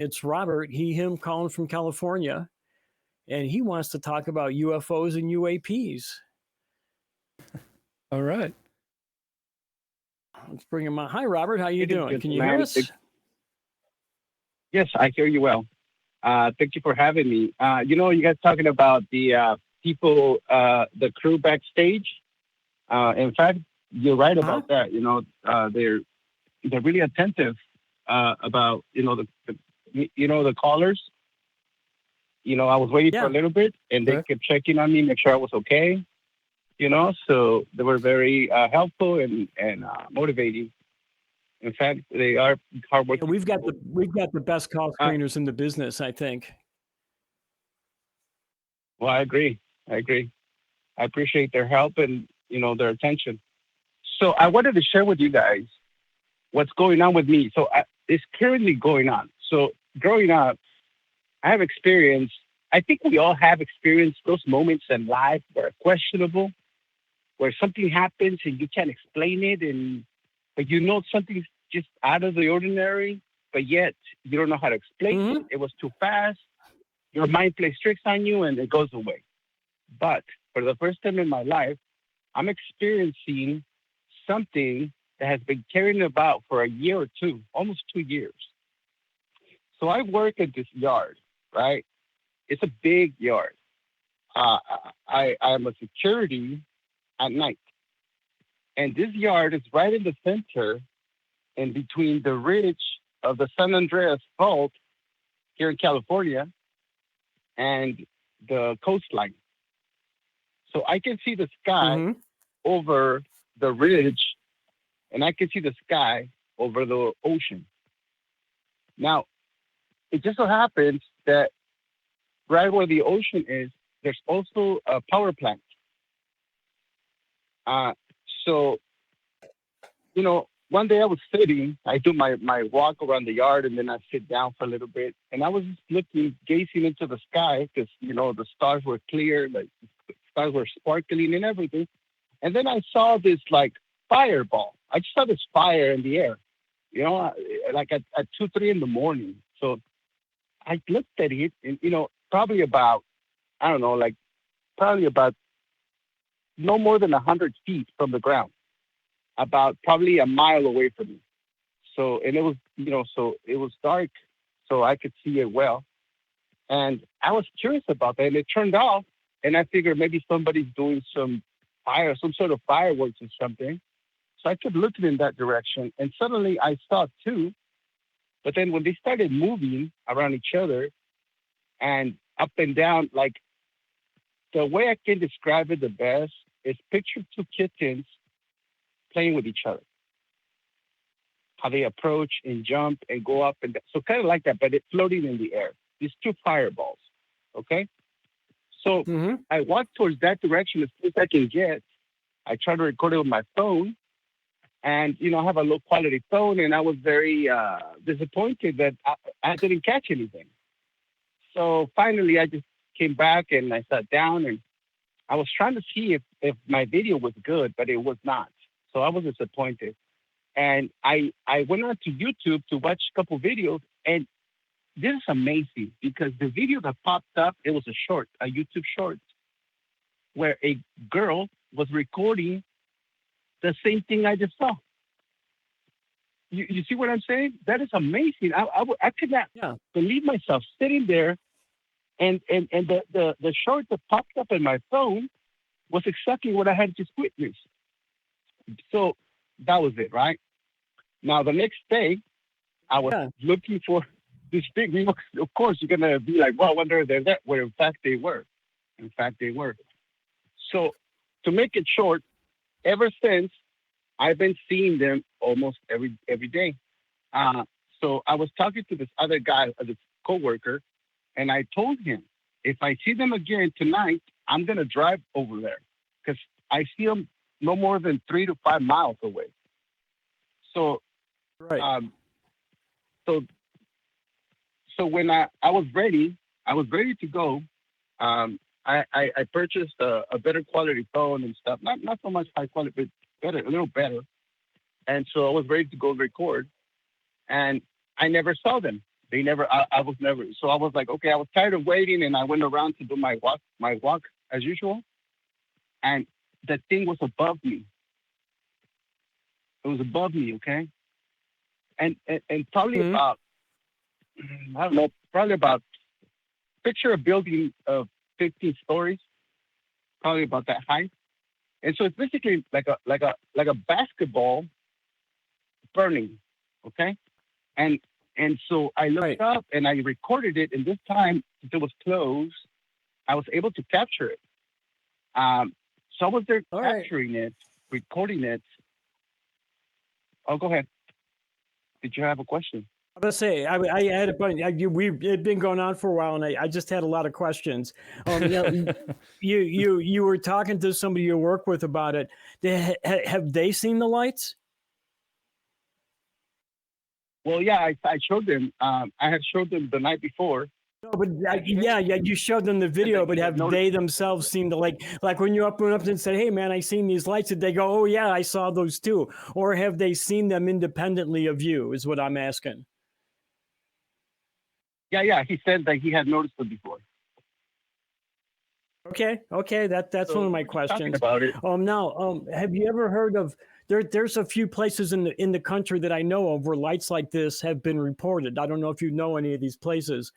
It's Robert, him calling from California, and he wants to talk about UFOs and UAPs. All right. Let's bring him on. Hi, Robert. How you doing? Can you hear us? Yes, I hear you well. Thank you for having me. You guys talking about the people, the crew backstage. In fact, you're right about that. They're really attentive about the callers. I was waiting for a little bit, and they kept checking on me, make sure I was okay. So they were very helpful and motivating. In fact, they are hardworking. We've got the best call screeners in the business, I think. Well, I agree. I appreciate their help and their attention. So I wanted to share with you guys what's going on with me. So it's currently going on. So growing up, I have experienced. I think we all have experienced those moments in life that are questionable, where something happens and you can't explain it, but something's just out of the ordinary, but yet you don't know how to explain it. It was too fast. Your mind plays tricks on you and it goes away. But for the first time in my life, I'm experiencing something that has been carrying about for a year or two, almost 2 years. So I work at this yard, right? It's a big yard. I am a security at night. And this yard is right in the center and between the ridge of the San Andreas Fault here in California and the coastline. So I can see the sky over the ridge, and I can see the sky over the ocean. Now, it just so happens that right where the ocean is, there's also a power plant. So, one day I was sitting, I do my walk around the yard, and then I sit down for a little bit, and I was just gazing into the sky because, the stars were clear, like the stars were sparkling and everything. And then I saw this fireball. I just saw this fire in the air, like at 2, 3 in the morning. So I looked at it and, probably about, I don't know, probably about no more than 100 feet from the ground, about probably a mile away from me. So, and it was, so it was dark, so I could see it well. And I was curious about that, and it turned off, and I figured maybe somebody's doing some sort of fireworks or something. So I kept looking in that direction, and suddenly I saw two. But then when they started moving around each other and up and down, the way I can describe it the best is picture two kittens playing with each other. How they approach and jump and go up and down. So kind of like that, but it's floating in the air. These two fireballs, okay? So I walk towards that direction as soon as I can get. I try to record it with my phone. And, I have a low-quality phone, and I was very disappointed that I didn't catch anything. So finally, I just came back, and I sat down, and I was trying to see if my video was good, but it was not. So I was disappointed. And I went on to YouTube to watch a couple videos, and this is amazing because the video that popped up, it was a YouTube short, where a girl was recording the same thing I just saw. You see what I'm saying? That is amazing. I could not believe myself sitting there, and the short that popped up in my phone was exactly what I had just witnessed. So that was it, right? Now, the next day, I was looking for this thing. Of course, you're going to be like, well, I wonder if they're there. Well, in fact, they were. So to make it short, ever since, I've been seeing them almost every day. So I was talking to this other guy, this coworker, and I told him, if I see them again tonight, I'm going to drive over there because I see them no more than 3 to 5 miles away. So, so when I was ready to go. I purchased a better quality phone and stuff. Not so much high quality, but better, a little better. And so I was ready to go record. And I never saw them. They never. I was never. So I was like, okay. I was tired of waiting, and I went around to do my walk as usual, and the thing was above me. It was above me, okay, and probably about, I don't know, probably about, picture a building of 15 stories, probably about that height, and so it's basically like a basketball burning, okay, and so I looked up and I recorded it, and this time since it was closed, I was able to capture it. So I was there capturing it, recording it. Oh, go ahead. Did you have a question? I was say I had a bunch. It'd been going on for a while, and I just had a lot of questions. You were talking to somebody you work with about it. Have they seen the lights? Well, yeah, I showed them. I had showed them the night before. No, but yeah, you showed them the video, but have they themselves seen the, like when you went up and said, "Hey, man, I seen these lights"? Did they go, "Oh yeah, I saw those too," or have they seen them independently of you? Is what I'm asking. Yeah. He said that he had noticed it before. Okay, that's one of my questions. About it. Now, have you ever heard of there's a few places in the country that I know of where lights like this have been reported. I don't know if you know any of these places.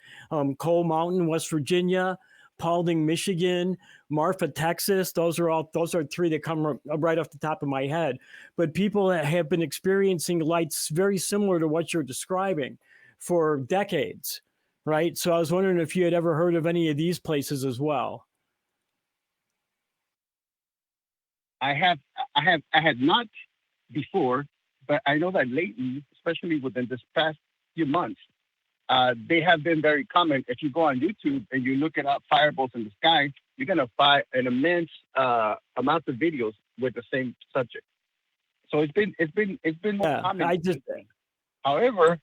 Coal Mountain, West Virginia, Paulding, Michigan, Marfa, Texas. Those are three that come right off the top of my head. But people have been experiencing lights very similar to what you're describing for decades, right? So I was wondering if you had ever heard of any of these places as well. I had not before, but I know that lately, especially within this past few months, they have been very common. If you go on YouTube and you look at fireballs in the sky, you're gonna find an immense amount of videos with the same subject. So it's been more common. However,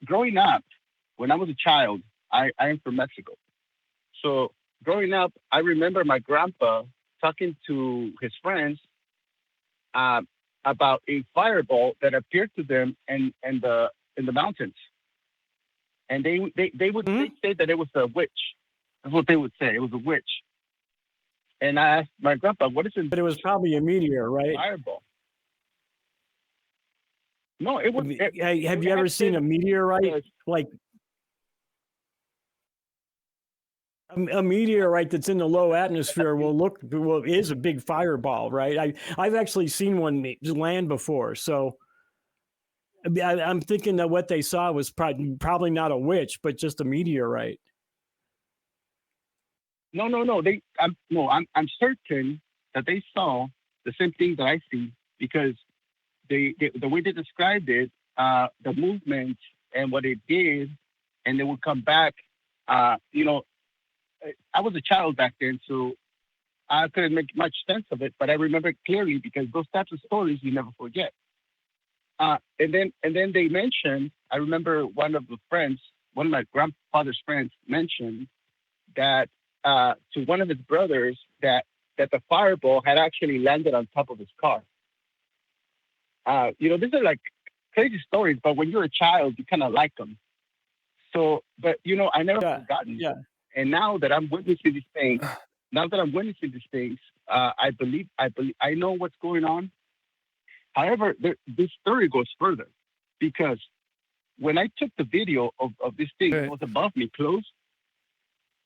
growing up, when I was a child, I am from Mexico, so growing up, I remember my grandpa talking to his friends about a fireball that appeared to them in the mountains, and they would say that it was a witch. That's what they would say. It was a witch. And I asked my grandpa, "What is it?" But it was probably a meteor, right? Fireball. No, it was. Have you ever seen a meteorite? Like a meteorite that's in the low atmosphere is a big fireball, right? I've actually seen one land before, so I'm thinking that what they saw was probably not a witch, but just a meteorite. No. I'm certain that they saw the same thing that I see, because the way they described it, the movement and what it did, and they would come back. I was a child back then, so I couldn't make much sense of it, but I remember it clearly because those types of stories you never forget. And then they mentioned, I remember one of my grandfather's friends mentioned that to one of his brothers that the fireball had actually landed on top of his car. These are like crazy stories, but when you're a child, you kind of like them. So, but I never forgotten. Yeah. And now that I'm witnessing these things, I believe I know what's going on. However, this story goes further, because when I took the video of this thing that was above me close,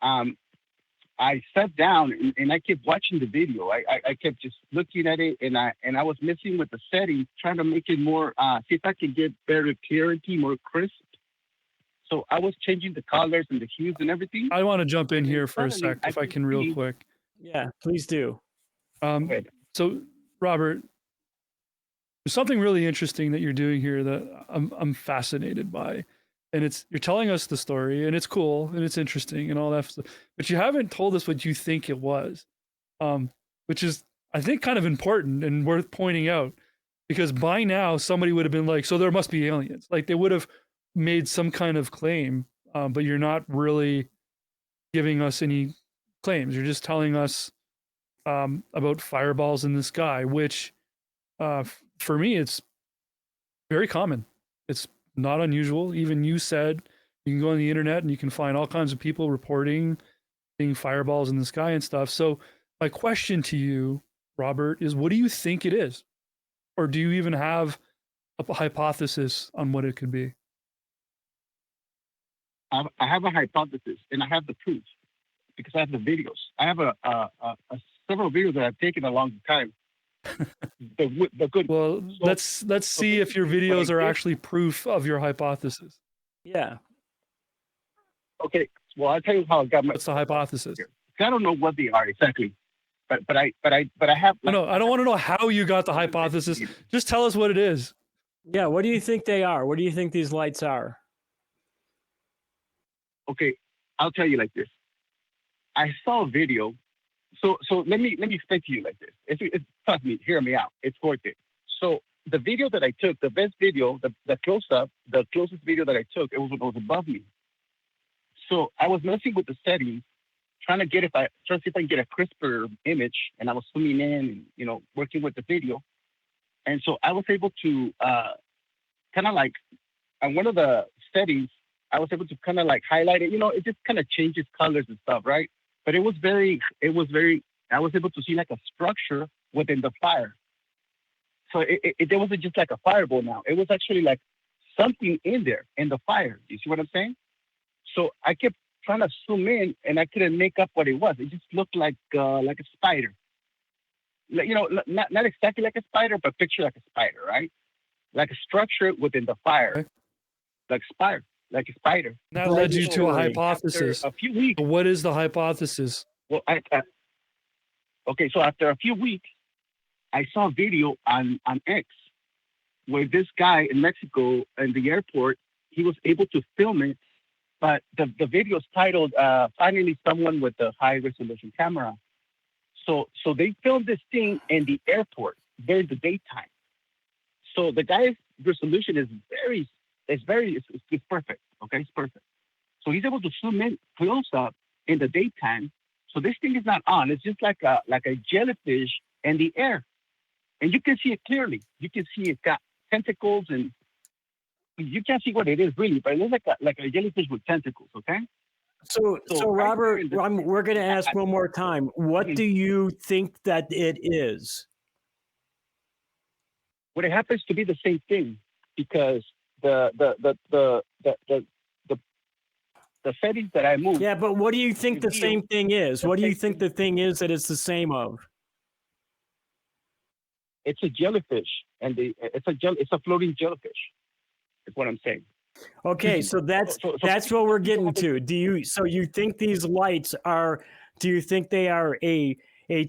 I sat down and I kept watching the video. I kept just looking at it, and I was messing with the settings, trying to make it more, see if I could get better clarity, more crisp. So I was changing the colors and the hues and everything. I want to jump in here for a sec, if I can, real quick. Yeah, please do. So, Robert, there's something really interesting that you're doing here that I'm fascinated by, and you're telling us the story, and it's cool and it's interesting and all that stuff, but you haven't told us what you think it was, which is, I think, kind of important and worth pointing out, because by now somebody would have been like, "So there must be aliens." Like, they would have made some kind of claim, but you're not really giving us any claims. You're just telling us about fireballs in the sky, which for me, it's very common. It's not unusual. Even you said you can go on the internet and you can find all kinds of people reporting seeing fireballs in the sky and stuff. So my question to you, Robert, is what do you think it is? Or do you even have a hypothesis on what it could be? I have a hypothesis, and I have the proof because I have the videos. I have several videos that I've taken a long time. The good. Well, So, let's see if your videos are actually proof of your hypothesis. Yeah. Okay. Well, I'll tell you how I got my. What's the hypothesis? I don't know what they are exactly, but I have. No, I don't want to know how you got the hypothesis. Just tell us what it is. Yeah. What do you think they are? What do you think these lights are? Okay, I'll tell you like this. I saw a video. So let me explain to you like this. Trust me, hear me out. It's worth it. So the video that I took, the best video, the close up, the closest video that I took, it was above me. So I was messing with the settings, trying to see if I can get a crisper image, and I was zooming in and working with the video. And so I was able to kind of like on one of the settings, I was able to kind of like highlight it. It just kind of changes colors and stuff, right? But I was able to see like a structure within the fire. So there wasn't just like a fireball now. It was actually like something in there in the fire. You see what I'm saying? So I kept trying to zoom in, and I couldn't make up what it was. It just looked like a spider. Not exactly like a spider, but picture like a spider, right? Like a structure within the fire, Okay. like a spider. That led you to a hypothesis. After a few weeks. What is the hypothesis? Well, okay. So after a few weeks, I saw a video on X where this guy in Mexico in the airport, he was able to film it, but the video is titled "Finally Someone with a High Resolution Camera." So they filmed this thing in the airport during the daytime. So the guy's resolution is it's perfect. Okay, it's perfect. So he's able to zoom in close up in the daytime. So this thing is not on. It's just like a jellyfish in the air, and you can see it clearly. You can see it's got tentacles, and you can't see what it is really, but it looks like a jellyfish with tentacles. Okay. So Robert, we're going to ask one more time. What do you think that it is? Well, it happens to be the same thing because the settings that I moved. Yeah, but what do you think the same thing is? What do you think the thing is that it's the same of? It's a jellyfish, and it's a floating jellyfish. Is what I'm saying. Okay, so that's what we're getting to. Do you think these lights are? Do you think they are a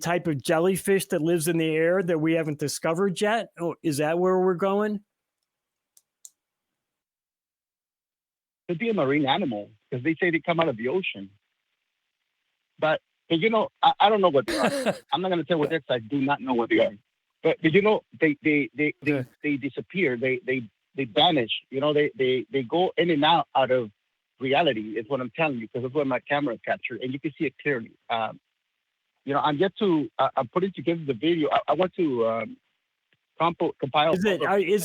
type of jellyfish that lives in the air that we haven't discovered yet? Oh, is that where we're going? Could be a marine animal because they say they come out of the ocean. But I don't know what they are. I'm not going to tell what they're because I do not know what they are. But they disappear. They vanish. They go in and out of reality. Is what I'm telling you because that's what my camera captured, and you can see it clearly. I'm yet to. I'm putting together the video. I want to compile. Is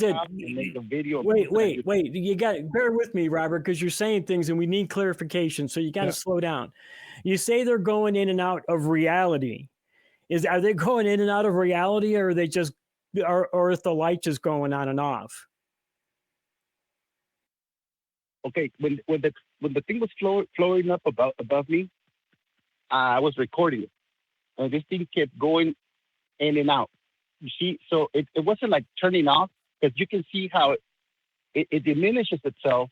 it? Make a video. Wait. You got bear with me, Robert, because you're saying things and we need clarification. So you got to slow down. You say they're going in and out of reality. Are they going in and out of reality, or are they just, or is the light just going on and off? Okay, when the thing was flowing up above me, I was recording it, and this thing kept going in and out. You see, so it wasn't like turning off because you can see how it diminishes itself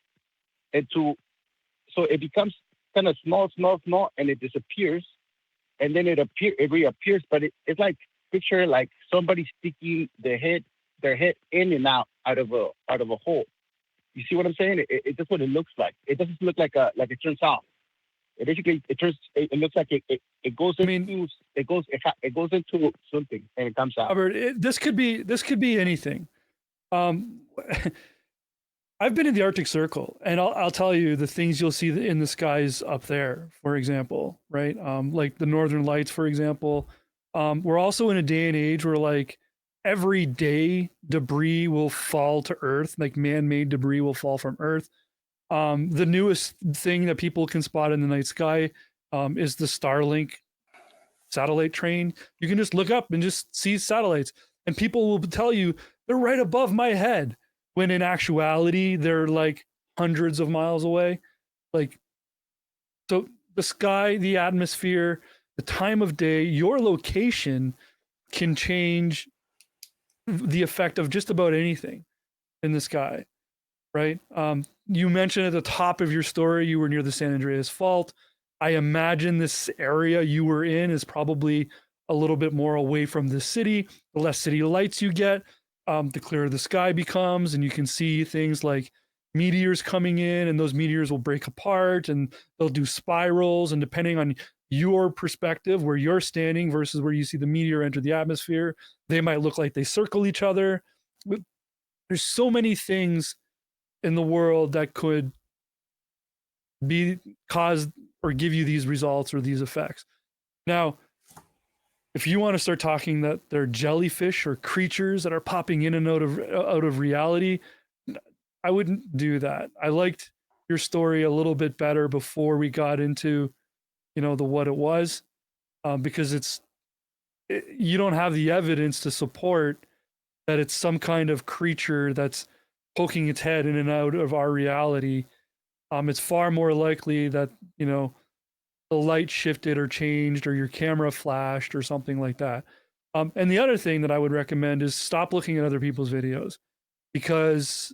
so it becomes kind of small, and it disappears, and then it reappears. But it's like picture like somebody sticking their head in and out of a hole. You see what I'm saying? That's what it looks like. It doesn't look like it turns off. It basically it looks like it goes into it goes into something and it comes out. Robert, this could be anything. I've been in the Arctic Circle, and I'll tell you the things you'll see in the skies up there, for example, right? Like the Northern Lights, for example. We're also in a day and age where like every day debris will fall to Earth, like man-made debris will fall from Earth. The newest thing that people can spot in the night sky is the Starlink satellite train. You can just look up and just see satellites, and people will tell you they're right above my head, when in actuality they're like hundreds of miles away. Like, so the sky, the atmosphere, the time of day, your location can change the effect of just about anything in the sky, right? You mentioned at the top of your story you were near the San Andreas Fault. I imagine this area you were in is probably a little bit more away from the city. The less city lights you get, the clearer the sky becomes, and you can see things like meteors coming in, and those meteors will break apart and they'll do spirals. And depending on your perspective, where you're standing versus where you see the meteor enter the atmosphere, they might look like they circle each other. There's so many things in the world that could be caused or give you these results or these effects. Now, if you want to start talking that they're jellyfish or creatures that are popping in and out of reality, I wouldn't do that. I liked your story a little bit better before we got into, the what it was, because you don't have the evidence to support that it's some kind of creature that's poking its head in and out of our reality. It's far more likely that, the light shifted or changed or your camera flashed or something like that. And the other thing that I would recommend is stop looking at other people's videos, because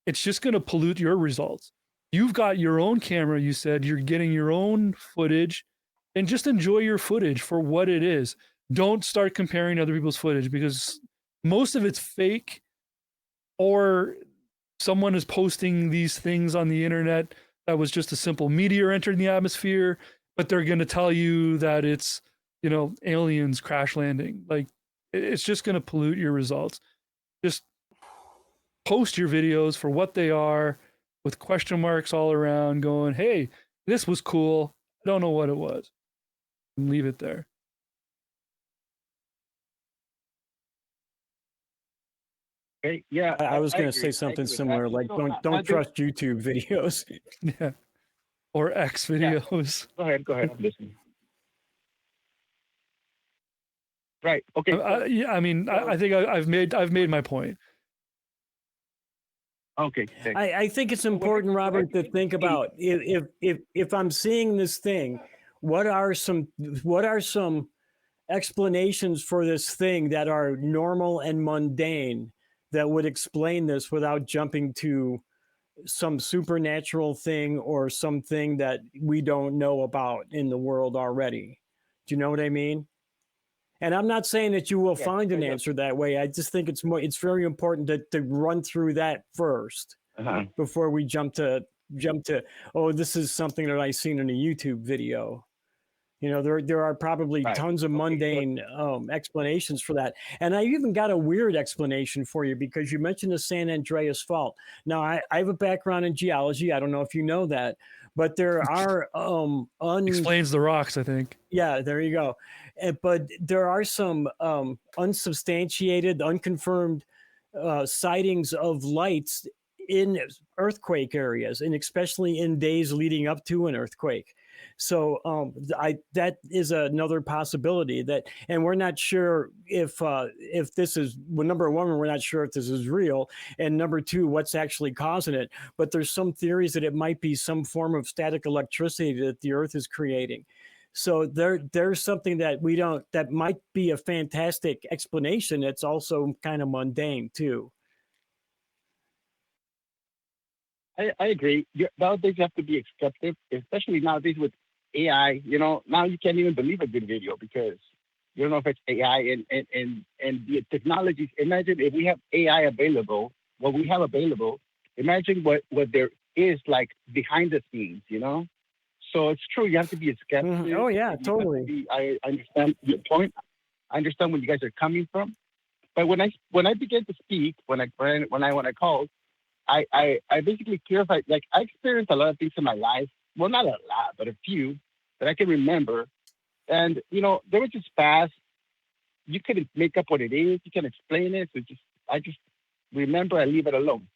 it's just going to pollute your results. You've got your own camera, you said, you're getting your own footage, and just enjoy your footage for what it is. Don't start comparing other people's footage, because most of it's fake, or someone is posting these things on the internet that was just a simple meteor entering the atmosphere, but they're going to tell you that it's, aliens crash landing. Like, it's just going to pollute your results. Just post your videos for what they are, with question marks all around, going, hey, this was cool, I don't know what it was, and leave it there. Okay. Yeah, I was going to agree. say something I agree. similar, like don't trust YouTube videos. Yeah. Or X videos. Go ahead. I'm listening. Right. Okay. Yeah, I mean, I think I've made my point. Okay. I think it's important, Robert, to think about if I'm seeing this thing, what are some explanations for this thing that are normal and mundane that would explain this without jumping to some supernatural thing or something that we don't know about in the world already. Do you know what I mean? And I'm not saying that you will find an answer that way. I just think it's very important to run through that first before we jump to, oh, this is something that I've seen in a YouTube video. There are probably tons of mundane explanations for that. And I even got a weird explanation for you, because you mentioned the San Andreas Fault. Now, I have a background in geology. I don't know if you know that, but there are explains the rocks, I think. Yeah, there you go. But there are some unsubstantiated, unconfirmed sightings of lights in earthquake areas, and especially in days leading up to an earthquake. So that is another possibility, and we're not sure if this is, well, number one, we're not sure if this is real, and number two, what's actually causing it. But there's some theories that it might be some form of static electricity that the Earth is creating. So there's something that might be a fantastic explanation. It's also kind of mundane too. I agree. Nowadays, you have to be accepted, especially nowadays with AI. Now you can't even believe a good video, because you don't know if it's AI and the technologies. Imagine if we have AI available, what we have available. Imagine what there is like behind the scenes, So it's true. You have to be skeptical. Mm-hmm. Oh yeah, totally. I understand your point. I understand where you guys are coming from. But when I began to speak, when I called, I basically clarified, like, I experienced a lot of things in my life. Well, not a lot, but a few that I can remember. And, they were just fast. you can make up what it is. You can explain it. So I just remember I leave it alone.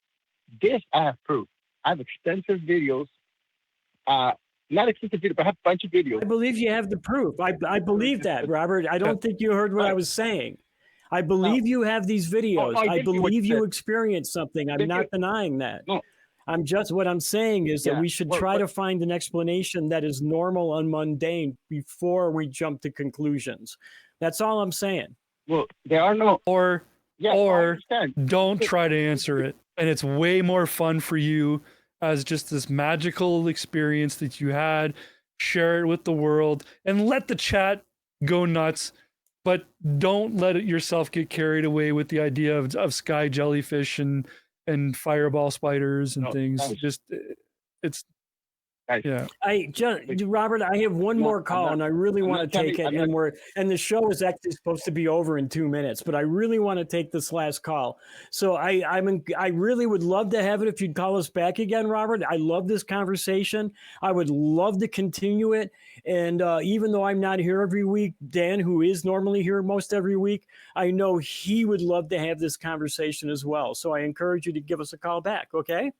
This I have proof. I have extensive videos. Not extensive videos, but I have a bunch of videos. I believe you have the proof. I believe that, Robert. I don't think you heard what I was saying. I believe you have these videos. I I did hear what believe you you said. experienced something. I'm not denying that. No. What I'm saying is that Yeah, we should try to find an explanation that is normal and mundane before we jump to conclusions. That's all I'm saying. Well, there are no. Or Yeah, I or understand. don't try to answer it. And it's way more fun for you as just this magical experience that you had. Share it with the world and let the chat go nuts. But don't let it yourself get carried away with the idea of sky jellyfish and fireball spiders and things. Nice. Just it's Nice. yeah. Robert, I have one more call, and I really want to take it. And the show is actually supposed to be over in 2 minutes, but I really want to take this last call. So I really would love to have it if you'd call us back again, Robert. I love this conversation. I would love to continue it. And even though I'm not here every week, Dan, who is normally here most every week, I know he would love to have this conversation as well. So I encourage you to give us a call back. Okay.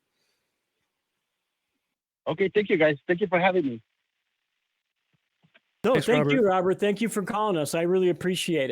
Okay, thank you guys. Thank you for having me. No, Thanks, thank Robert. you, Robert. Thank you for calling us. I really appreciate it.